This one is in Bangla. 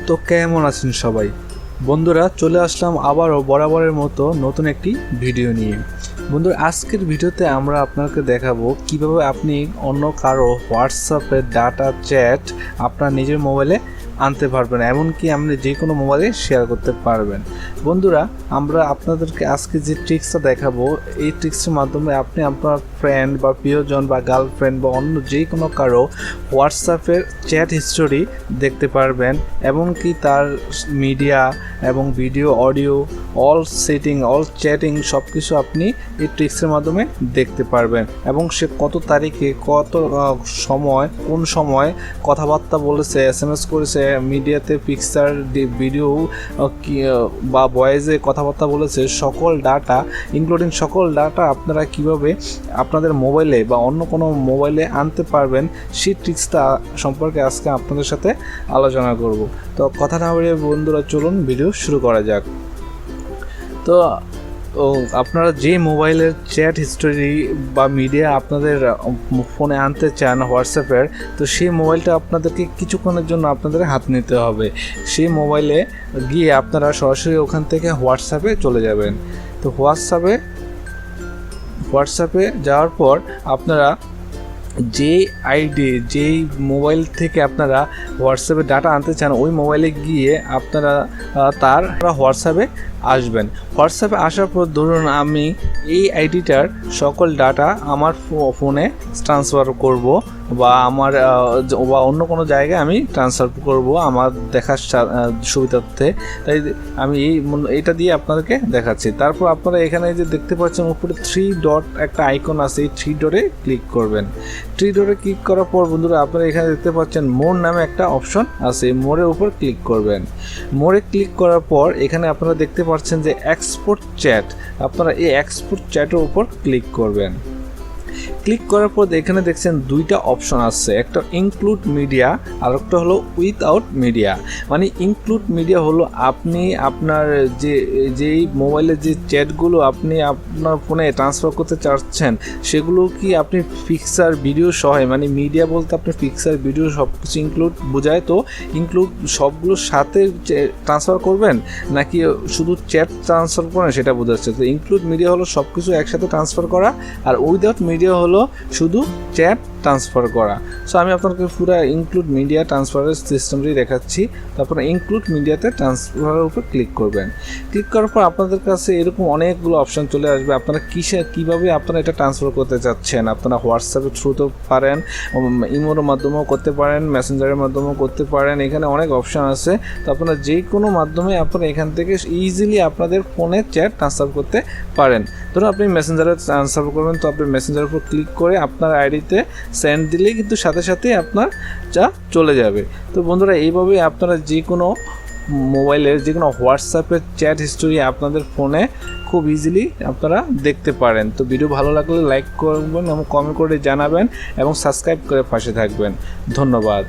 তো কেমন আছেন সবাই? বন্ধুরা, চলে আসলাম আবারও বরাবরের মতো নতুন একটি ভিডিও নিয়ে। বন্ধুরা, আজকের ভিডিওতে আমরা আপনাকে দেখাবো কিভাবে আপনি অন্য কারো হোয়াটসঅ্যাপের ডাটা চ্যাট আপনার নিজের মোবাইলে আনতে পারবেন, এমনকি আপনি যে কোনো মোবাইলে শেয়ার করতে পারবেন। বন্ধুরা, আমরা আপনাদেরকে আজকে যে ট্রিক্সটা দেখাবো, এই ট্রিক্সের মাধ্যমে আপনি আপনার ফ্রেন্ড বা প্রিয়জন বা গার্লফ্রেন্ড বা অন্য যে কোনো কারো হোয়াটসঅ্যাপের চ্যাট হিস্টোরি দেখতে পারবেন, এমনকি তার মিডিয়া এবং video, audio, all setting, all chatting সব কিছু আপনি এই ট্রিক্সের মাধ্যমে দেখতে পারবেন। এবং সে কত তারিখে, কত সময়, কোন সময় কথাবার্তা বলেছে, SMS করেছে, মিডিয়াতে পিকচার, ভিডিও বা ভয়েসে কথাবার্তা বলেছে, সকল ডাটা ইনক্লুডিং সকল ডাটা আপনারা কিভাবে আপনাদের মোবাইলে বা অন্য কোনো মোবাইলে আনতে পারবেন, সেই ট্রিক্সটা সম্পর্কে আজকে আপনাদের সাথে আলোচনা করব। তো কথা না বলে বন্ধুরা, চলুন ভিডিও শুরু করা যাক। তো আপনারা যে মোবাইলের চ্যাট হিস্টোরি বা মিডিয়া আপনাদের ফোনে আনতে চান হোয়াটসঅ্যাপের, তো সেই মোবাইলটা আপনাদেরকে কিছুক্ষণের জন্য আপনাদের হাত নিতে হবে। সেই মোবাইলে গিয়ে আপনারা সরাসরি ওখান থেকে হোয়াটসঅ্যাপে চলে যাবেন। তো হোয়াটসঅ্যাপে যাওয়ার পর আপনারা যেই মোবাইল থেকে আপনারা হোয়াটসঅ্যাপে ডাটা আনতে চান, ওই মোবাইলে গিয়ে আপনারা তার হোয়াটসঅ্যাপে আসবেন। হোয়াটসঅ্যাপে আসার পর ধরুন আমি এই আইডিটার সকল ডাটা আমার ফোনে ট্রান্সফার করব বা বা অন্য কোনো জায়গায় আমি ট্রান্সফার করব আমার দেখার সুবিধার্থে। তাই আমি এইটা দিয়ে আপনাদেরকে দেখাচ্ছি। তারপর আপনারা এখানে যে দেখতে পাচ্ছেন উপরে 3 ডট একটা আইকন আছে, এই 3 ডটে ক্লিক করবেন। 3 ডটে ক্লিক করার পর বন্ধুরা, আপনারা এখানে দেখতে পাচ্ছেন মোর নামে একটা অপশন আছে, মোরের উপর ক্লিক করবেন। মোরে ক্লিক করার পর এখানে আপনারা দেখতে পাচ্ছেন যে এক্সপোর্ট চ্যাট, আপনারা এই এক্সপোর্ট চ্যাটের উপর ক্লিক করবেন। ক্লিক করার পর এখানে দেখছেন দুইটা অপশন আছে, একটা ইনক্লুড মিডিয়া আর একটা হলো উইথআউট মিডিয়া। মানে ইনক্লুড মিডিয়া হলো আপনি আপনার যেই মোবাইলে যে চ্যাটগুলো আপনি আপনার ফোনে ট্রান্সফার করতে চাচ্ছেন, সেগুলো কি আপনি পিকচার, ভিডিও সহ, মানে মিডিয়া বলতে আপনি পিকচার, ভিডিও সব কিছু ইনক্লুড বোঝায়। তো ইনক্লুড সবগুলোর সাথে ট্রান্সফার করবেন নাকি শুধু চ্যাট ট্রান্সফার করেন, সেটা বোঝাচ্ছে। তো ইনক্লুড মিডিয়া হলো সব কিছু একসাথে ট্রান্সফার করা, আর উইথআউট মিডিয়া হলো শুধু চ্যাট ট্রান্সফার করা। সো আমি আপনাকে পুরো ইনক্লুড মিডিয়া ট্রান্সফারের সিস্টেমটি দেখাচ্ছি। তারপরে ইনক্লুড মিডিয়াতে ট্রান্সফারের উপর ক্লিক করবেন। ক্লিক করার পর আপনাদের কাছে এরকম অনেকগুলো অপশন চলে আসবে। আপনারা কীভাবে আপনারা এটা ট্রান্সফার করতে চাচ্ছেন। আপনারা হোয়াটসঅ্যাপের থ্রুতেও পারেন, ইমোর মাধ্যমেও করতে পারেন, মেসেঞ্জারের মাধ্যমেও করতে পারেন। এখানে অনেক অপশন আছে। তো আপনারা যে কোনো মাধ্যমে আপনারা এখান থেকে ইজিলি আপনাদের ফোনে চ্যাট ট্রান্সফার করতে পারেন। ধরুন আপনি মেসেঞ্জারে ট্রান্সফার করবেন, তো আপনি মেসেঞ্জারের উপর ক্লিক করে আপনার আইডিতে সেন্ড দিলেই কিন্তু সাথে সাথে আপনার যা চলে যাবে। তো বন্ধুরা, এইভাবে আপনারা যে কোনো মোবাইলের যে কোনো হোয়াটসঅ্যাপের চ্যাট হিস্টোরি আপনাদের ফোনে খুব ইজিলি আপনারা দেখতে পারেন। তো ভিডিও ভালো লাগলে লাইক করবেন এবং কমেন্ট করে জানাবেন এবং সাবস্ক্রাইব করে পাশে থাকবেন। ধন্যবাদ।